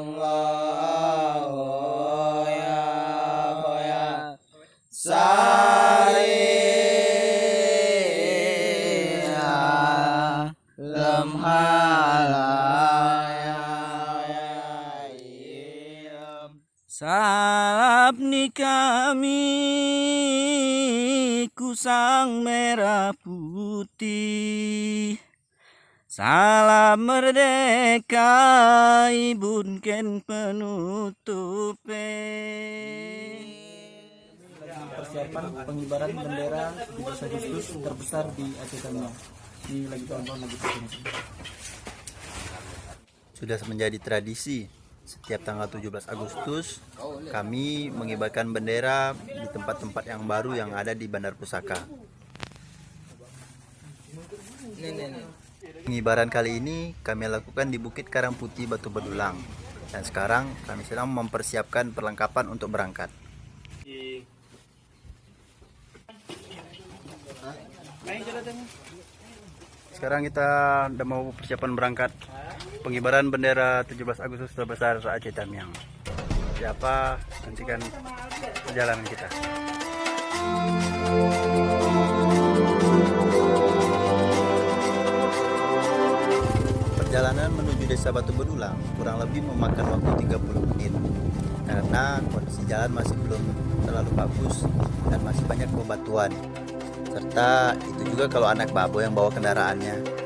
Allah ya boya Sariya lemhalaya Sabni kami kusang merah putih Salam merdeka ibunken penutupe Persiapan pengibaran bendera 17 Agustus terbesar di Aceh Tamiang. Ini lagi kawan-kawan lagi begini. Sudah menjadi tradisi setiap tanggal 17 Agustus kami mengibarkan bendera di tempat-tempat yang baru yang ada di Bandar Pusaka. Pengibaran kali ini kami lakukan di Bukit Karang Putih Batu Bedulang dan sekarang kami sedang mempersiapkan perlengkapan untuk berangkat. Sekarang kita udah mau persiapan berangkat pengibaran bendera 17 Agustus terbesar Aceh Tamiang. Siapa nantikan perjalanan kita. Perjalanan menuju Desa Batu Bedulang kurang lebih memakan waktu 30 menit karena kondisi jalan masih belum terlalu bagus dan masih banyak bebatuan. Serta itu juga kalau anak babo yang bawa kendaraannya.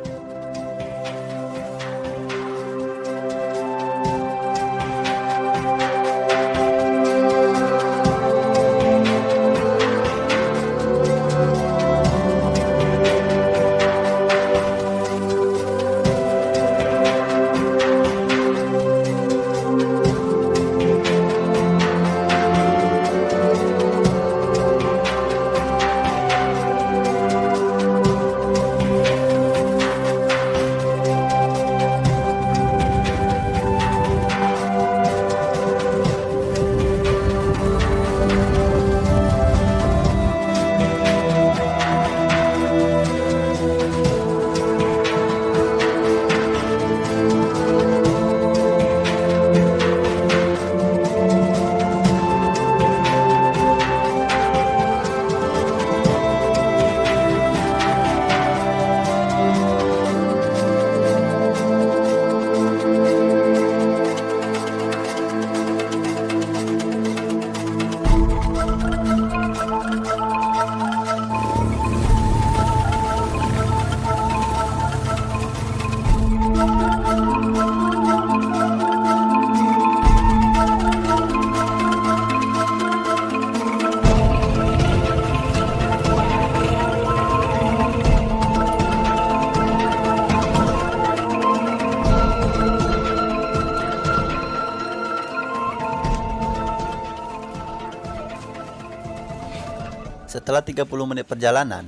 Setelah 30 menit perjalanan,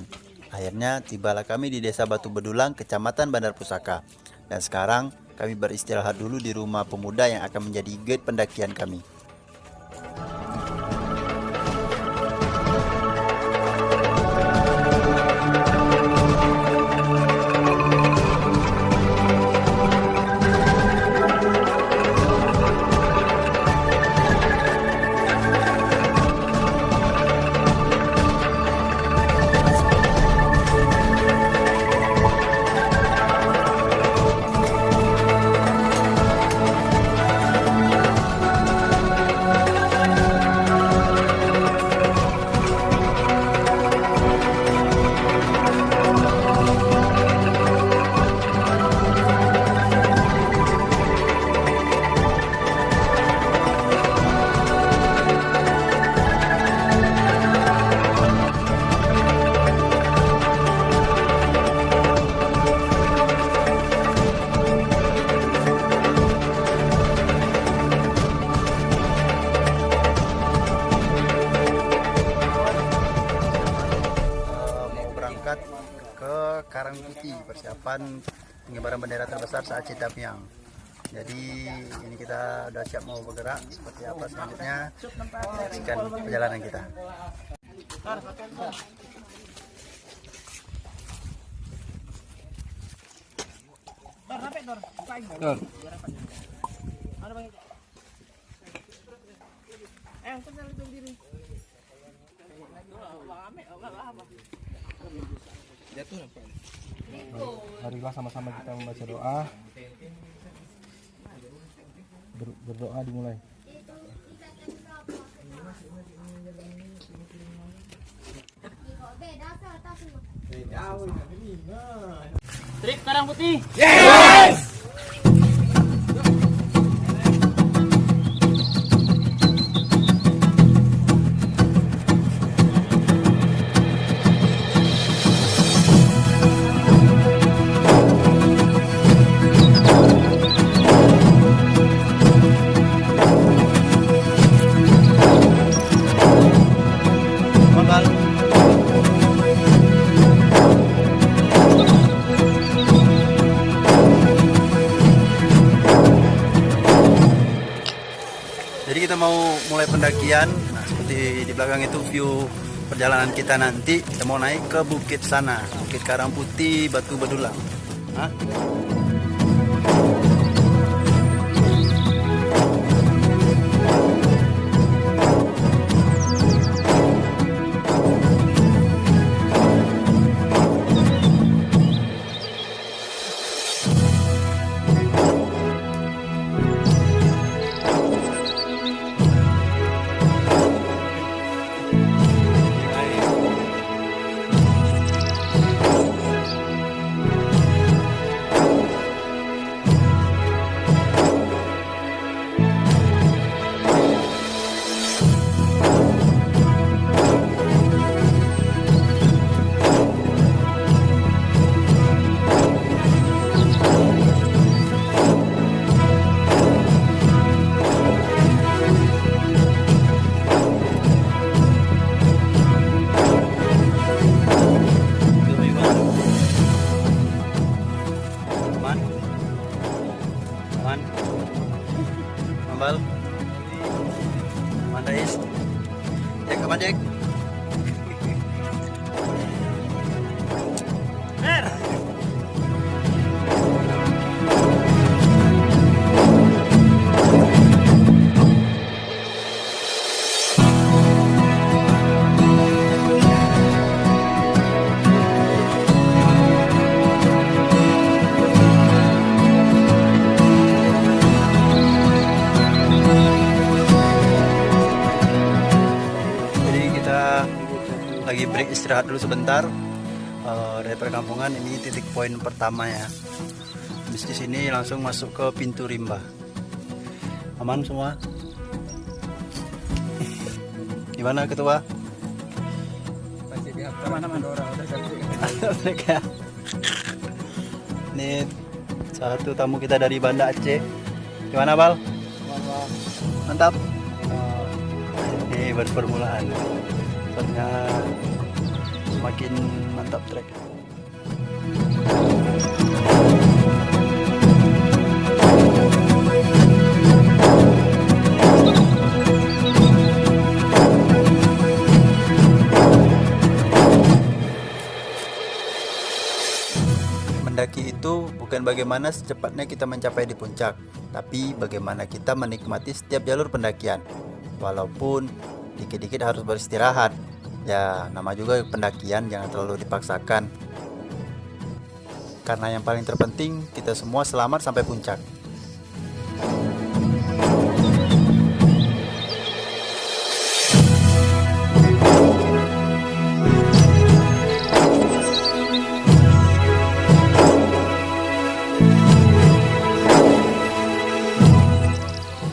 akhirnya tibalah kami di Desa Batu Bedulang, Kecamatan Bandar Pusaka. Dan sekarang kami beristirahat dulu di rumah pemuda yang akan menjadi guide pendakian kami. Ke Karang Putih, persiapan pengibaran bendera terbesar se-Aceh Tamiang. Jadi ini kita udah siap mau bergerak. Seperti apa selanjutnya, saksikan perjalanan kita. Dor. Marilah sama-sama kita membaca doa. Berdoa dimulai. Trik Karang Putih. Jadi kita mau mulai pendakian. Nah, seperti di belakang itu view perjalanan kita nanti. Kita mau naik ke bukit sana, Bukit Karang Putih, Batu Bedulang. Hah? Ambal, Mandais, Jack, kapan Jack? Lagi break istirahat dulu sebentar dari perkampungan. Ini titik poin pertama ya. Habis di sini langsung masuk ke pintu rimba. Aman semua? Gimana ketua? Aman-aman. Ini salah satu tamu kita dari Banda Aceh. Gimana Bal? Mantap. Ini baru permulaan. Soalnya semakin mantap trek. Mendaki itu bukan bagaimana secepatnya kita mencapai di puncak, tapi bagaimana kita menikmati setiap jalur pendakian. Walaupun dikit-dikit harus beristirahat. Ya, nama juga pendakian, jangan terlalu dipaksakan. Karena yang paling terpenting, kita semua selamat sampai puncak.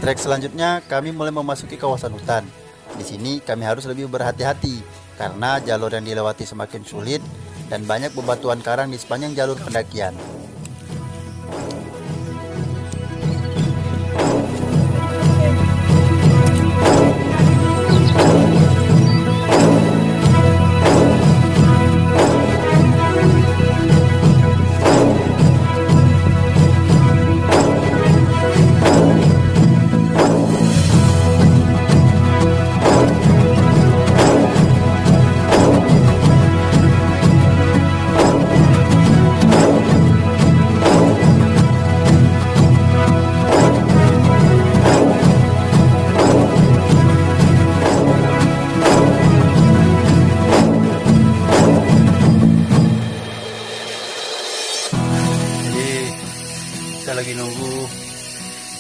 Trek selanjutnya kami mulai memasuki kawasan hutan. Di sini kami harus lebih berhati-hati karena jalur yang dilewati semakin sulit dan banyak bebatuan karang di sepanjang jalur pendakian. kita lagi nunggu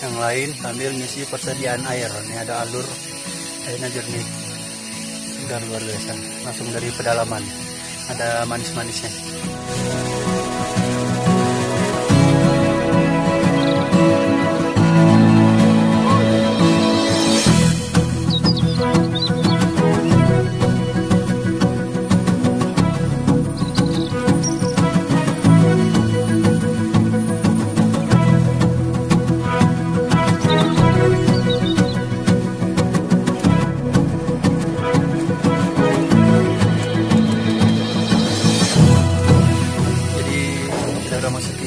yang lain sambil ngisi persediaan air. Ini ada alur, airnya jernih, segar luar biasa, langsung dari pedalaman, ada manis-manisnya.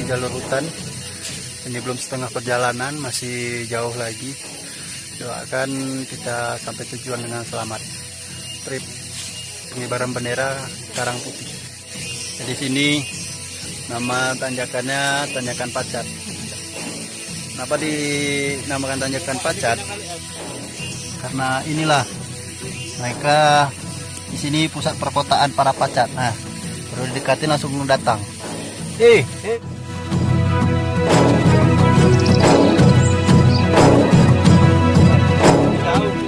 Jalur hutan ini belum setengah perjalanan, masih jauh lagi. Doakan kita sampai tujuan dengan selamat. Trip pengibaran bendera Karang Putih. Jadi sini nama tanjakannya Tanjakan Pacat. Kenapa dinamakan Tanjakan Pacat? Karena inilah mereka di sini pusat perkotaan para Pacat. Nah, baru didekatin langsung datang.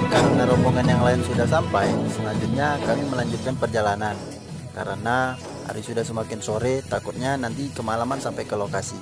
Karena rombongan yang lain sudah sampai, selanjutnya kami melanjutkan perjalanan. Karena hari sudah semakin sore, takutnya nanti kemalaman sampai ke lokasi.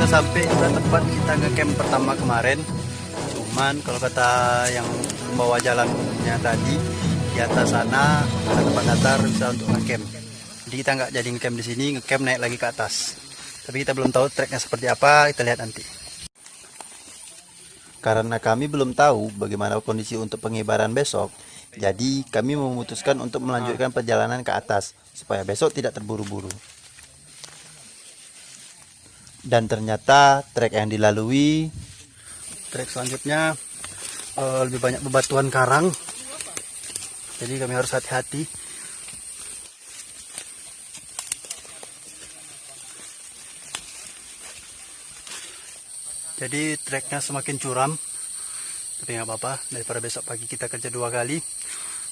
Sampai ke tempat kita ngecamp pertama kemarin. Cuman kalau kata yang membawa jalannya tadi, di atas sana ada tempat datar bisa untuk ngecamp. Jadi kita nggak jadi ngecamp di sini, ngecamp naik lagi ke atas. Tapi kita belum tahu treknya seperti apa, kita lihat nanti. Karena kami belum tahu bagaimana kondisi untuk pengibaran besok, jadi kami memutuskan untuk melanjutkan perjalanan ke atas supaya besok tidak terburu-buru. Dan ternyata trek yang dilalui, trek selanjutnya lebih banyak bebatuan karang, jadi kami harus hati-hati. Jadi treknya semakin curam, tapi nggak apa-apa, daripada besok pagi kita kerja 2 kali,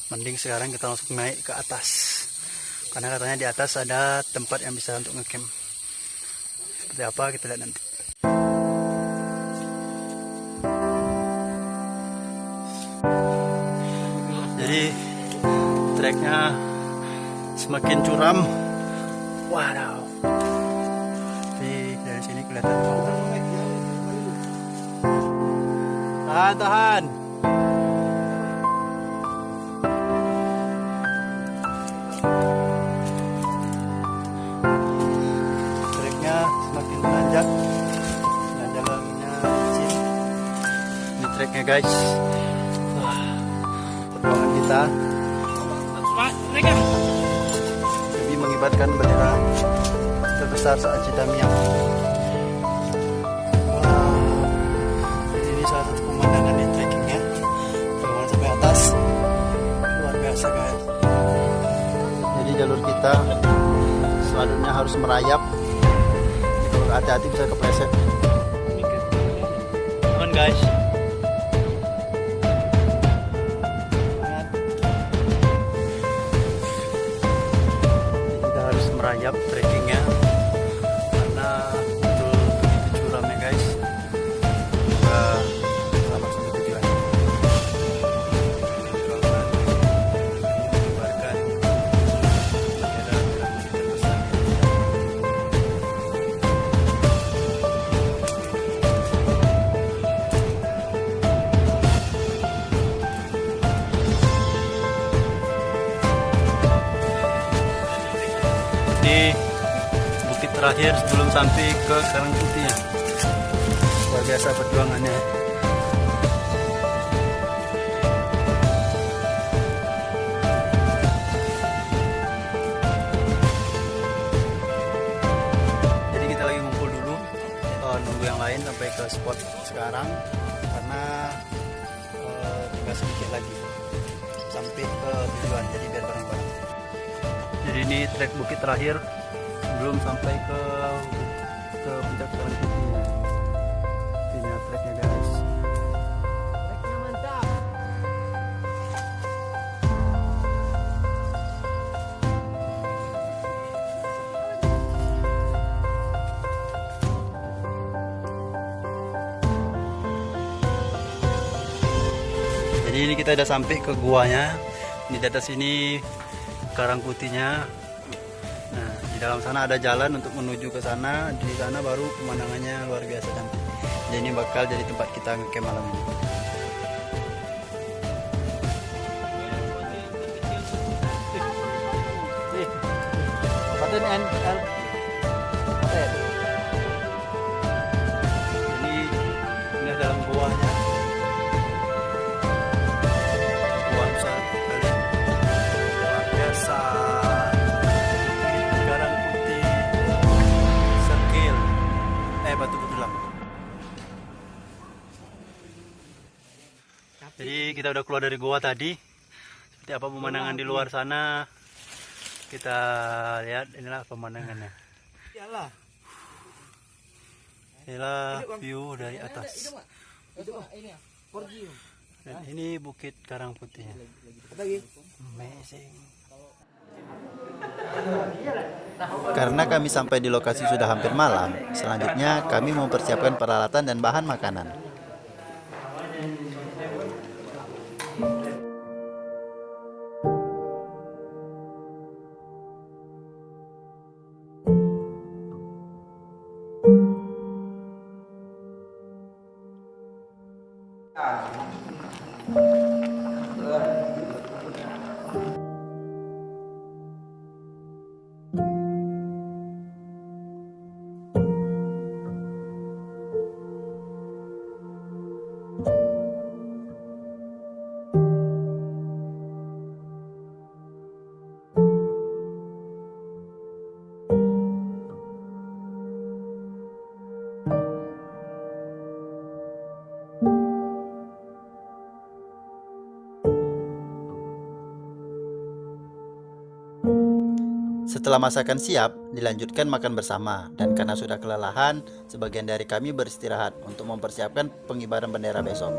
mending sekarang kita langsung naik ke atas, karena katanya di atas ada tempat yang bisa untuk ngecamp. Seperti apa kita lihat nanti. Jadi treknya semakin curam. Wow. Tapi dari sini kelihatan bawah. Tahan. Treknya semakin menanjak dan jalannya licin. Ini treknya guys. Perjuangan kita Pak, mereka. Kami mengibarkan bendera terbesar se-Aceh Tamiang. Wah, jadi ini salah satu pemandangan di trekkingnya. Bangunan sampai atas, luar biasa guys. Jadi jalur kita selanjutnya harus merayap. Kalau hati-hati bisa kepleset. Aman guys. Kita harus merayap trekkingnya karena betul begitu curamnya guys. Semoga selamat sampai tujuan. Menyebarkan bendera terbesar. Di bukit terakhir sebelum sampai ke Karangputih ya. Luar biasa perjuangannya. Jadi kita lagi ngumpul dulu, nunggu yang lain sampai ke spot sekarang karena tinggal sedikit lagi sampai ke tujuan, jadi biar bareng-bareng. Jadi ini trek bukit terakhir belum sampai ke puncak Karangputihnya. Ini treknya guys. Treknya mantap. Jadi ini kita udah sampai ke guanya. Ini di atas sini Karangputihnya. Nah, di dalam sana ada jalan untuk menuju ke sana. Di sana baru pemandangannya luar biasa cantik. Jadi ini bakal jadi tempat kita ngecamp malam ini. Jadi ini dalam guanya. Gua besar kali. Luar biasa. Karangputih Circle. Batu Betulang. Jadi kita udah keluar dari gua tadi. Seperti apa pemandangan di luar sana? Kita lihat, inilah pemandangannya. Inilah view dari atas. Dan ini bukit Karangputihnya. Amazing. Karena kami sampai di lokasi sudah hampir malam, selanjutnya kami mempersiapkan peralatan dan bahan makanan. Setelah masakan siap, dilanjutkan makan bersama. Dan karena sudah kelelahan, sebagian dari kami beristirahat untuk mempersiapkan pengibaran bendera besok.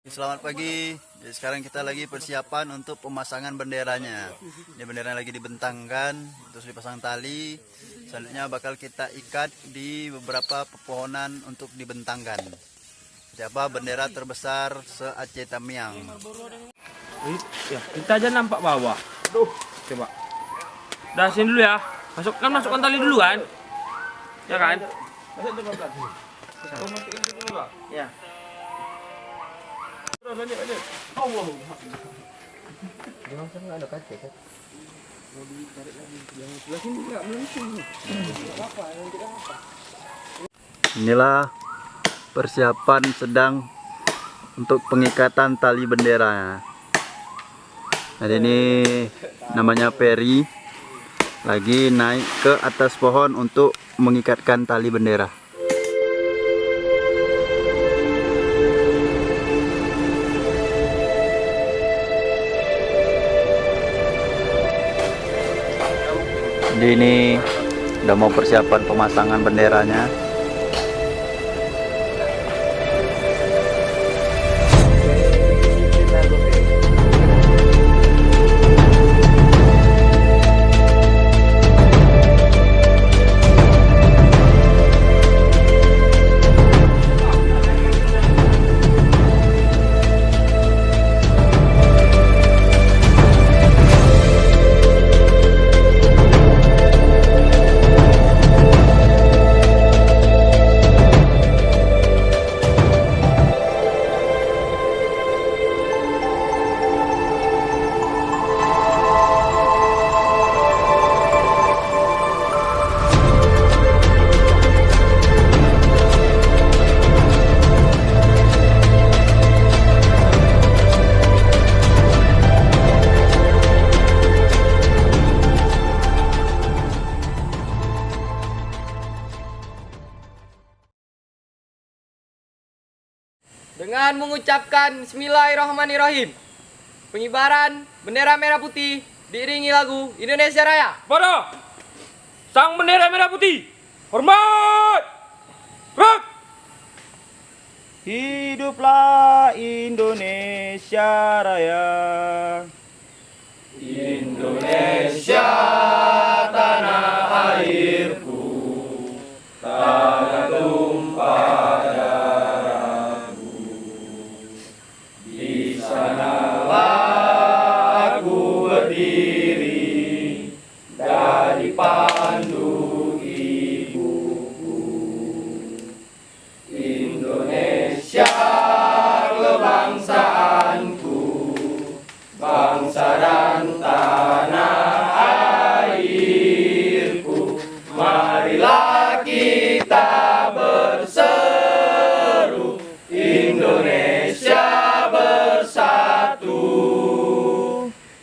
Selamat pagi. Jadi sekarang kita lagi persiapan untuk pemasangan benderanya. Ini bendera lagi dibentangkan, terus dipasang tali. Selanjutnya bakal kita ikat di beberapa pepohonan untuk dibentangkan. Siapa bendera terbesar se-Aceh Tamiang. Ya, kita aja nampak bawah. Tuh, coba. Dah sini dulu ya. Masukkan tali dulu kan? Ya kan? Ya. Lanjut. Allah. Jangan ada kaca kan? Inilah persiapan sedang untuk pengikatan tali bendera. Nah, ini namanya Peri lagi naik ke atas pohon untuk mengikatkan tali bendera. Jadi ini udah mau persiapan pemasangan benderanya. Dengan mengucapkan Bismillahirrahmanirrahim, pengibaran bendera merah putih diiringi lagu Indonesia Raya. Pada sang bendera merah putih, hormat! Gerak! Hiduplah Indonesia Raya. Indonesia tanah airku, tanah tumpah darahku. Di sanalah aku berdiri dari pandu ibuku. Indonesia kebangsaanku, bangsa dan tanah airku. Marilah kita berseru, Indonesia bersatu.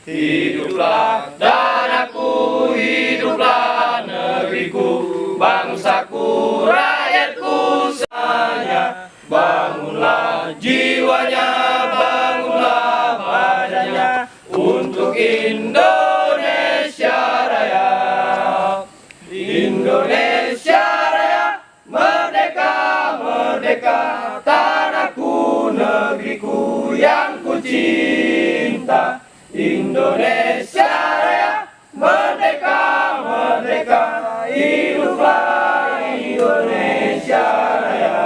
Hiduplah tanahku, hiduplah negeriku, bangsaku, rakyatku semuanya. Bangunlah jiwanya, bangunlah badannya untuk Indonesia Raya. Indonesia Raya, merdeka, merdeka, tanahku, negeriku yang ku cinta. Indonesia Raya, merdeka, merdeka, hiduplah Indonesia Raya.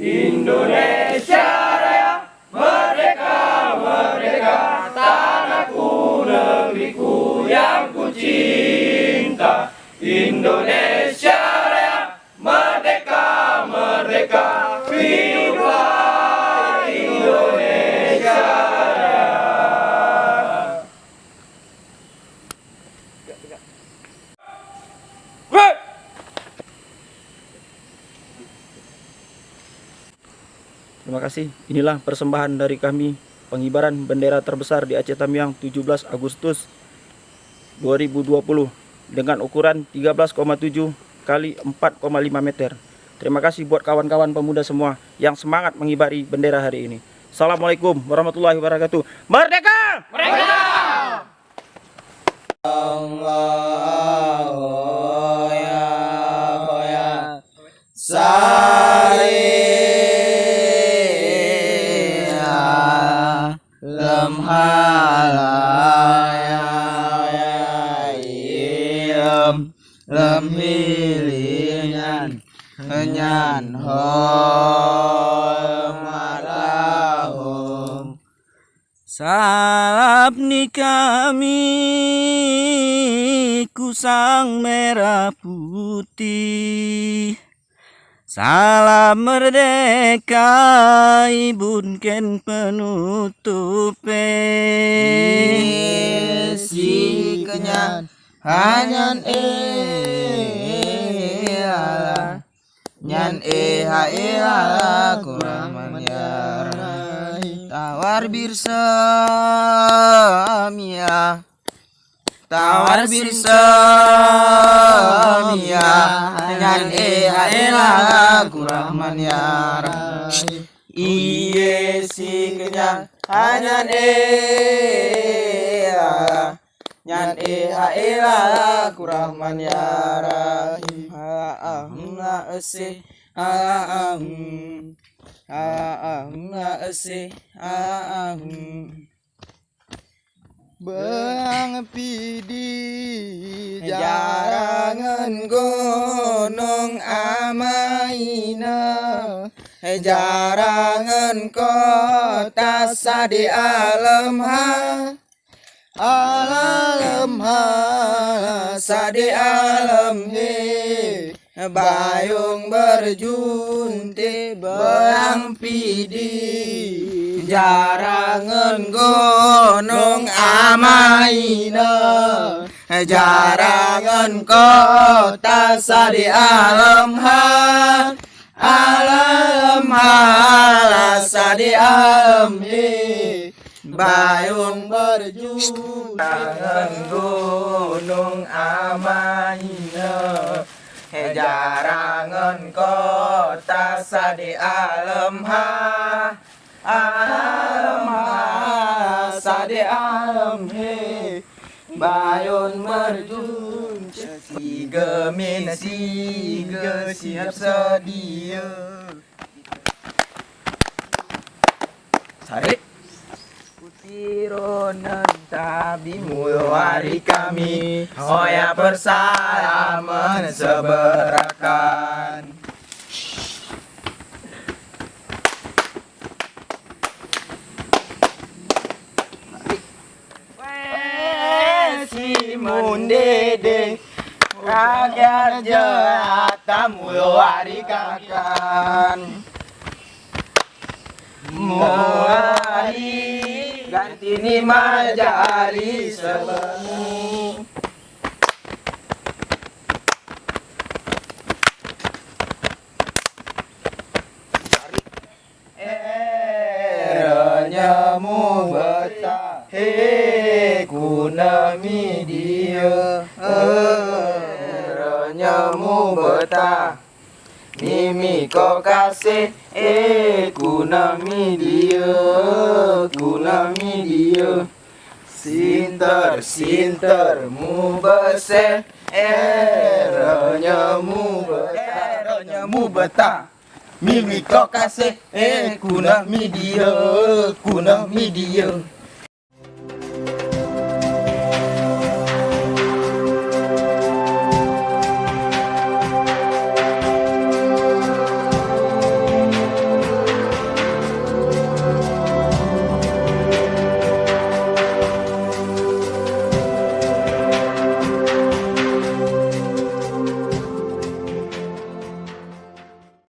Indonesia Raya, merdeka, merdeka, tanahku, negeriku yang ku cinta. Indonesia Raya, merdeka, merdeka, hiduplah Indonesia Raya. Gerak! Terima kasih. Inilah persembahan dari kami, pengibaran bendera terbesar di Aceh Tamiang 17 Agustus 2020 dengan ukuran 13,7 kali 4,5 meter. Terima kasih buat kawan-kawan pemuda semua yang semangat mengibari bendera hari ini. Assalamualaikum warahmatullahi wabarakatuh. Merdeka! Merdeka! Lem hilingan nyan hoi malahum sabni kami kusang merah putih. Salam merdeka ibunken penutupe. hanyan nyan ha kurahman ya tawar birsamia nyan ha kurahman ya iye si kenyang hanyan nyan ha kurahman ya rahim na ese Beang pidi jarangan gunung amaina jarangan kota sadi alam sadi alam he bayung berjunte beang pidi jarangan gunung amaina jarangan kota sadi alam sadi alam he bayung berjunte jarangan gunung amaina jarangan kota sadi alam sadi alam he bayun merjun siga min siga siap sedia sari putironan tabi mulwari kami hoya persalaman seberakan Simun dede agar jata mulwari kakan mulwari ganti ni majari sebelum nyamu betah he kunami dia nyamu betah mimi kau kasih kunami dia sinter mu besar nyamu betah mimi kau kasih kunami dia